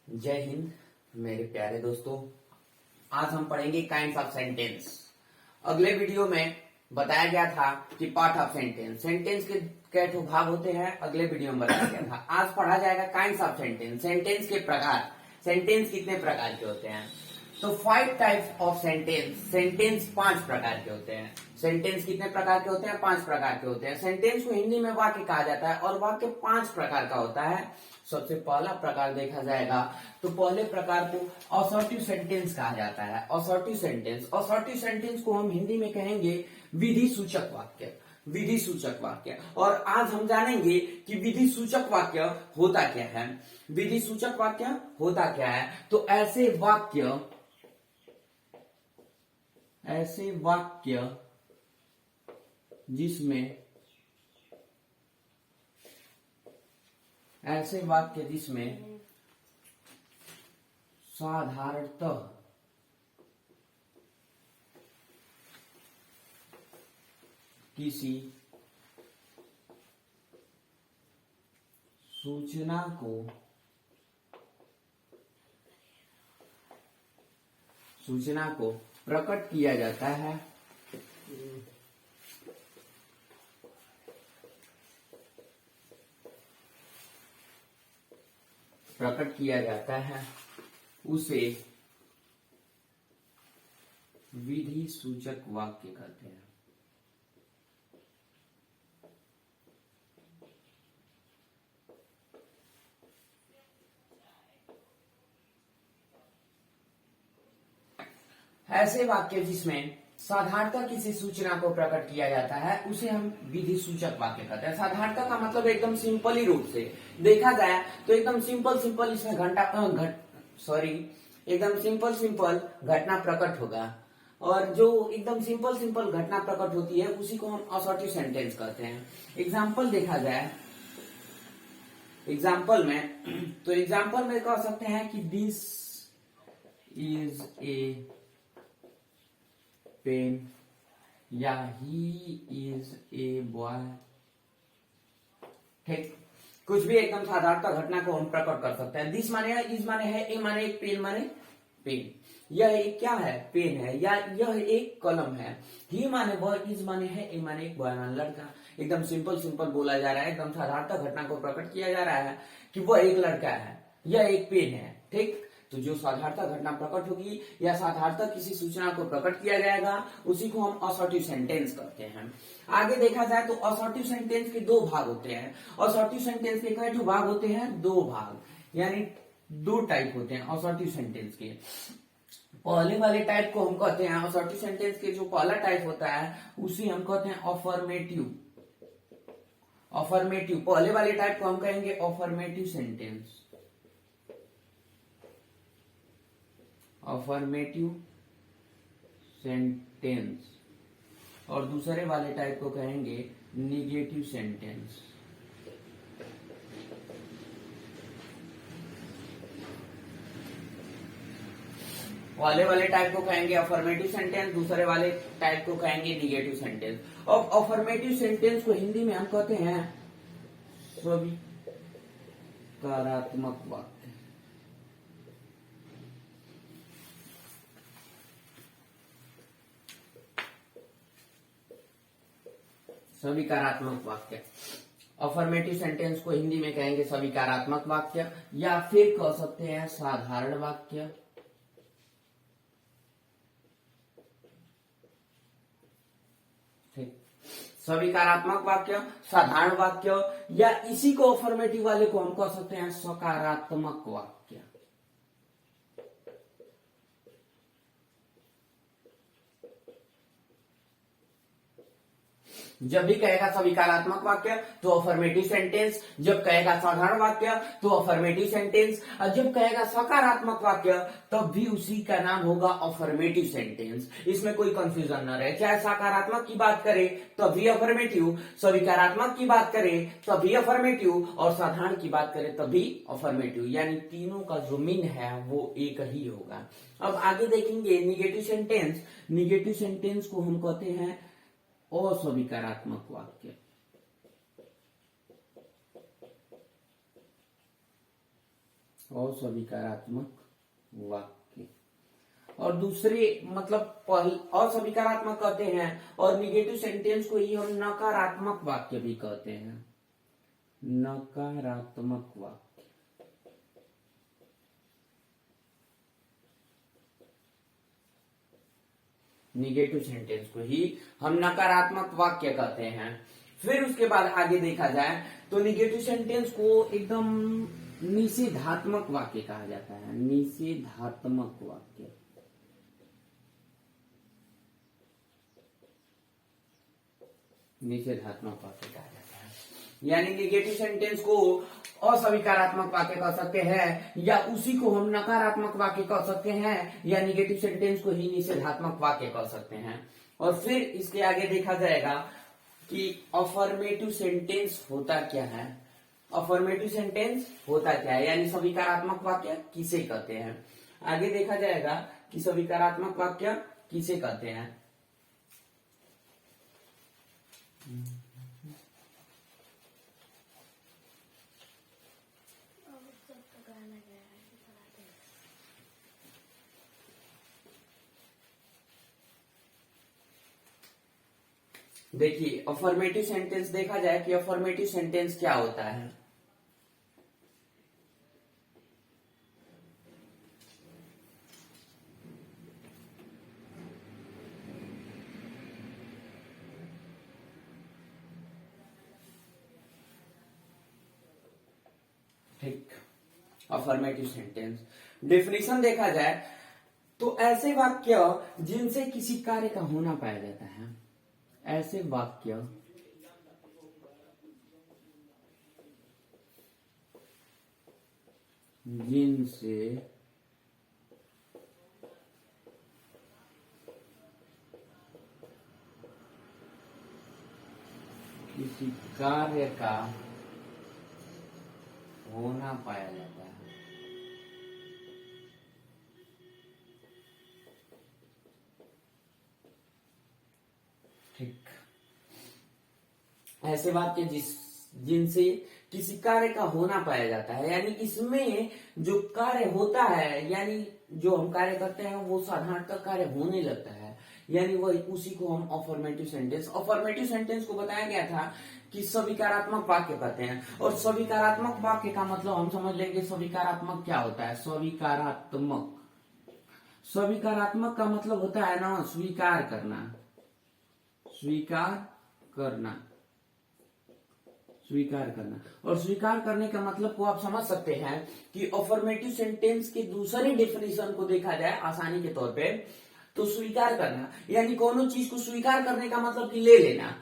जय हिंद मेरे प्यारे दोस्तों। आज हम पढ़ेंगे काइंड्स ऑफ सेंटेंस। अगले वीडियो में बताया गया था कि पार्ट ऑफ सेंटेंस सेंटेंस के कई भाग होते हैं। अगले वीडियो में बताया गया था। आज पढ़ा जाएगा काइंड्स ऑफ सेंटेंस, सेंटेंस के प्रकार। सेंटेंस कितने प्रकार के होते हैं? तो 5 टाइप्स ऑफ सेंटेंस। सेंटेंस 5 प्रकार के होते हैं। सेंटेंस कितने प्रकार के होते हैं? 5 प्रकार के होते हैं। सेंटेंस को हिंदी में वाक्य कहा जाता है और वाक्य 5 प्रकार का होता है। सबसे पहला प्रकार देखा जाएगा तो पहले प्रकार को असर्टिव सेंटेंस कहा जाता है। असर्टिव सेंटेंस, असर्टिव सेंटेंस को हम हिंदी में कहेंगे विधि सूचक वाक्य। विधि सूचक वाक्य। और आज हम जानेंगे कि विधि सूचक वाक्य होता क्या है। विधि सूचक वाक्य होता क्या है? तो ऐसे वाक्य जिसमें साधारणतः किसी सूचना को प्रकट किया जाता है। उसे विधि सूचक वाक्य कहते हैं। ऐसे वाक्य जिसमें साधारणतः किसी सूचना को प्रकट किया जाता है उसे हम विधि सूचक वाक्य कहते हैं। साधारणतः का मतलब एकदम सिंपल ही रूप से देखा जाए तो एकदम सिंपल इसमें एकदम सिंपल घटना प्रकट होगा। और जो एकदम सिंपल घटना प्रकट होती है उसी को हम असर्टिव सेंटेंस कहते हैं। एग्जाम्पल देखा जाए, एग्जाम्पल में कह सकते हैं कि दिस इज ए पेन या ही इज ए बॉय। ठीक, कुछ भी एकदम साधारणतः घटना को हम प्रकट कर सकते हैं। दिस माने है, इज माने है, ए माने एक, पेन माने पेन। यह एक क्या है? पेन है। या यह एक कलम है। ही माने वह, इज माने है, ए माने एक, बॉय माने लड़का। एकदम सिंपल बोला जा रहा है। एकदम साधारणतः घटना को प्रकट किया जा रहा है कि वह एक लड़का है, यह एक पेन है। ठीक, तो जो साधारणतः घटना प्रकट होगी या साधारणतः किसी सूचना को प्रकट किया जाएगा उसी को हम असर्टिव सेंटेंस कहते हैं। आगे देखा जाए तो असर्टिव सेंटेंस के 2 भाग होते हैं। असर्टिव सेंटेंस के कई भाग होते हैं? 2 भाग, यानी 2 टाइप होते हैं असर्टिव सेंटेंस के। पहले वाले टाइप को हम कहते हैं, असर्टिव सेंटेंस के जो पहला टाइप होता है उसी हम कहते हैं अफर्मेटिव। पहले वाले टाइप को हम कहेंगे अफर्मेटिव सेंटेंस। और दूसरे वाले टाइप को कहेंगे निगेटिव सेंटेंस। पहले वाले टाइप को कहेंगे अफर्मेटिव सेंटेंस, दूसरे वाले टाइप को कहेंगे निगेटिव सेंटेंस। और अफर्मेटिव सेंटेंस को हिंदी में हम कहते हैं स्वीकारात्मक वाक्य। स्वीकारात्मक वाक्य। अफर्मेटिव सेंटेंस को हिंदी में कहेंगे स्वीकारात्मक वाक्य या फिर कह सकते हैं साधारण वाक्य। ठीक, स्वीकारात्मक वाक्य, साधारण वाक्य या इसी को अफर्मेटिव वाले को हम कह सकते हैं सकारात्मक वाक्य। जब भी कहेगा सविकारात्मक वाक्य तो अफर्मेटिव सेंटेंस, जब कहेगा साधारण वाक्य तो अफर्मेटिव सेंटेंस, और जब कहेगा सकारात्मक वाक्य तब भी उसी का नाम होगा अफर्मेटिव सेंटेंस। इसमें कोई कंफ्यूजन न रहे। चाहे सकारात्मक की बात करें तब भी अफर्मेटिव, सविकारात्मक की बात करें तब भी अफर्मेटिव, और साधारण की बात करें तब भी अफर्मेटिव, यानी तीनों का जो मीन है वो एक ही होगा। अब आगे देखेंगे निगेटिव सेंटेंस। निगेटिव सेंटेंस को हम कहते हैं अस्वीकारात्मक वाक्य। अस्वीकारात्मक वाक्य। और दूसरे मतलब अस्वीकारात्मक कहते हैं, और निगेटिव सेंटेंस को ही हम नकारात्मक वाक्य भी कहते हैं। नकारात्मक वाक्य, निगेटिव सेंटेंस को ही हम नकारात्मक वाक्य कहते हैं। फिर उसके बाद आगे देखा जाए तो निगेटिव सेंटेंस को एकदम निषेधात्मक वाक्य कहा जाता है। निषेधात्मक वाक्य, निषेधात्मक वाक्य कहा जाता है। यानी निगेटिव सेंटेंस को अस्वीकारात्मक वाक्य कह सकते हैं, या उसी को हम नकारात्मक वाक्य कह सकते हैं, या निगेटिव सेंटेंस को ही निषेधात्मक वाक्य कह सकते हैं। और फिर इसके आगे देखा जाएगा कि अफर्मेटिव सेंटेंस होता क्या है। अफर्मेटिव सेंटेंस होता क्या है, यानी स्वीकारात्मक वाक्य किसे कहते हैं। आगे देखा जाएगा कि स्वीकारात्मक वाक्य किसे कहते हैं। देखिए, अफर्मेटिव सेंटेंस देखा जाए कि अफर्मेटिव सेंटेंस क्या होता है। ठीक, अफर्मेटिव सेंटेंस डेफिनेशन देखा जाए तो ऐसे वाक्य जिनसे किसी कार्य का होना पाया जाता है। ऐसे वाक्य जिनसे किसी कार्य का होना पाया जाता है। ठीक, ऐसे वाक्य जिनसे किसी कार्य का होना पाया जाता है, यानी इसमें जो कार्य होता है, यानी जो हम कार्य करते हैं वो साधारणतः कार्य होने लगता है, यानी वही उसी को हम अफर्मेटिव सेंटेंस को बताया गया था कि स्वीकारात्मक वाक्य कहते हैं। और स्वीकारात्मक वाक्य का मतलब हम समझ लेंगे स्वीकारात्मक क्या होता है। स्वीकारात्मक का मतलब होता है ना स्वीकार करना, स्वीकार करना। और स्वीकार करने का मतलब को आप समझ सकते हैं कि अफर्मेटिव सेंटेंस के दूसरे डेफिनेशन को देखा जाए आसानी के तौर पे, तो स्वीकार करना यानी कोनो चीज को स्वीकार करने का मतलब कि ले लेना।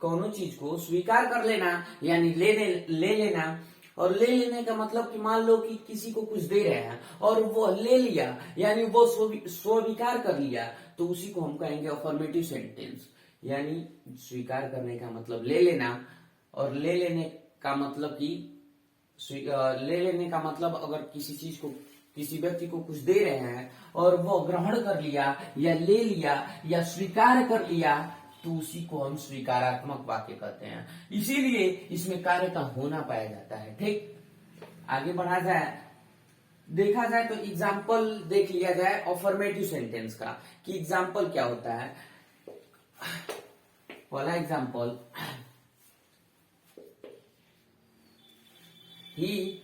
कोनो चीज को स्वीकार कर लेना यानी ले लेना। और ले लेने का मतलब कि मान लो कि किसी को कुछ दे रहे हैं और वो ले लिया, यानी वो स्वीकार कर लिया, तो उसी को हम कहेंगे अफर्मेटिव सेंटेंस। यानी स्वीकार करने का मतलब ले लेना, और ले लेने का मतलब कि ले लेने का मतलब अगर किसी चीज को, किसी व्यक्ति को कुछ दे रहे हैं और वो ग्रहण कर लिया या ले लिया या स्वीकार कर लिया, तो उसी को हम स्वीकारात्मक वाक्य कहते हैं। इसीलिए इसमें कार्य का होना पाया जाता है। ठीक, आगे बढ़ा जाए, देखा जाए तो एग्जाम्पल देख लिया जाए अफर्मेटिव सेंटेंस का कि एग्जाम्पल क्या होता है। पहला example, he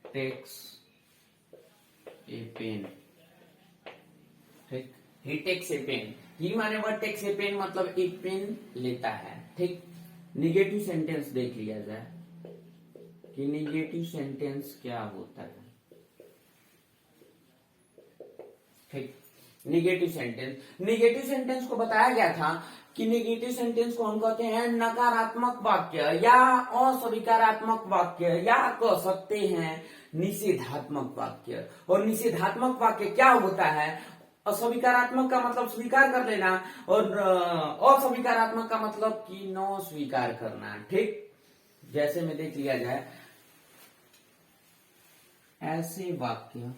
takes a pen। ठीक, he takes a pen, ही माने वर्ड टेक्स ए पेन मतलब एक पेन लेता है। ठीक, निगेटिव सेंटेंस देख लिया जाए कि निगेटिव सेंटेंस क्या होता है। ठीक, निगेटिव सेंटेंस को बताया गया था कि निगेटिव सेंटेंस को हम कहते हैं नकारात्मक वाक्य या अस्वीकारात्मक वाक्य या कह सकते हैं निषेधात्मक वाक्य। और निषेधात्मक वाक्य क्या होता है? अस्वीकारात्मक का मतलब स्वीकार कर लेना, और अस्वीकारात्मक का मतलब कि न स्वीकार करना। ठीक, जैसे में देख लिया जाए ऐसे वाक्य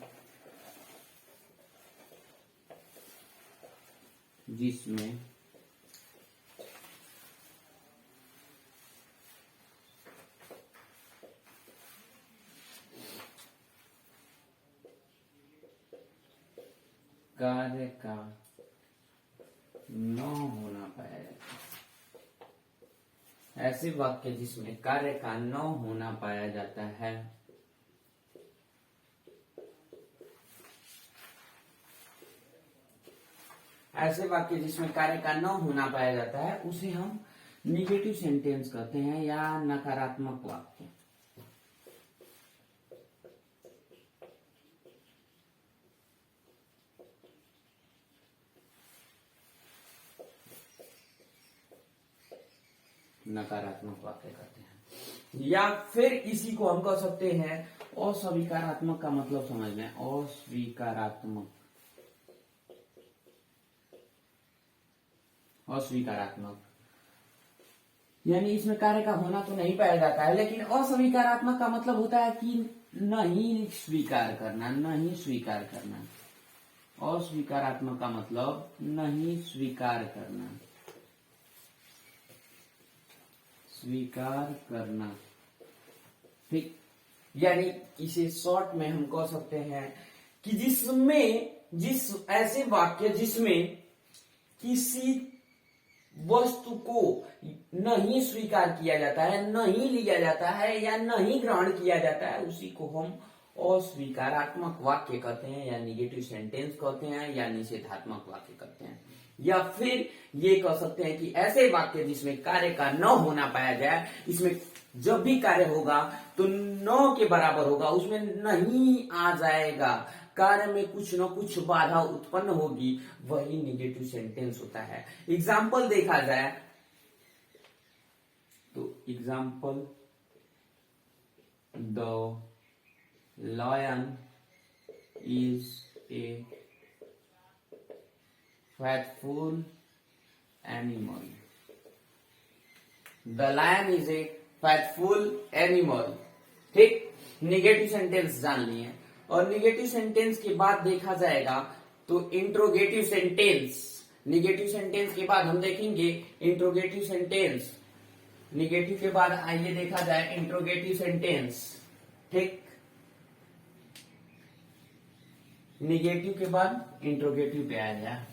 जिसमें न होना पाया जाता है। ऐसे वाक्य जिसमें कार्य का न होना पाया जाता है ऐसे वाक्य जिसमें कार्य का न होना पाया जाता है उसे हम निगेटिव सेंटेंस कहते हैं या नकारात्मक वाक्य। नकारात्मक वाक्य कहते हैं। या फिर इसी को हम कह सकते हैं अस्वीकारात्मक का मतलब समझ लें। अस्वीकारात्मक यानी इसमें कार्य का होना तो नहीं पाया जाता है, लेकिन अस्वीकारात्मक का मतलब होता है कि नहीं स्वीकार करना, नहीं स्वीकार करना। अस्वीकारात्मक का मतलब नहीं स्वीकार करना, स्वीकार करना। ठीक, यानी इसे शॉर्ट में हम कह सकते हैं कि ऐसे वाक्य जिसमें किसी वस्तु को नहीं स्वीकार किया जाता है, नहीं लिया जाता है या नहीं ग्रहण किया जाता है, उसी को हम अस्वीकारात्मक वाक्य कहते हैं या निगेटिव सेंटेंस कहते हैं या निषेधात्मक वाक्य कहते हैं। या फिर ये कह सकते हैं कि ऐसे वाक्य जिसमें कार्य का न होना पाया जाए, इसमें जब भी कार्य होगा तो न के बराबर होगा, उसमें नहीं आ जाएगा, कार्य में कुछ न कुछ बाधा उत्पन्न होगी, वही निगेटिव सेंटेंस होता है। एग्जाम्पल देखा जाए तो example, the lion is a faithful animal. The lion is a faithful animal. ठीक, निगेटिव सेंटेंस जान लिए। और निगेटिव सेंटेंस के बाद देखा जाएगा तो इंट्रोगेटिव सेंटेंस। निगेटिव सेंटेंस के बाद हम देखेंगे इंट्रोगेटिव सेंटेंस। निगेटिव के बाद आइए देखा जाए इंट्रोगेटिव सेंटेंस। ठीक, निगेटिव के बाद इंट्रोगेटिव पे आया जाए।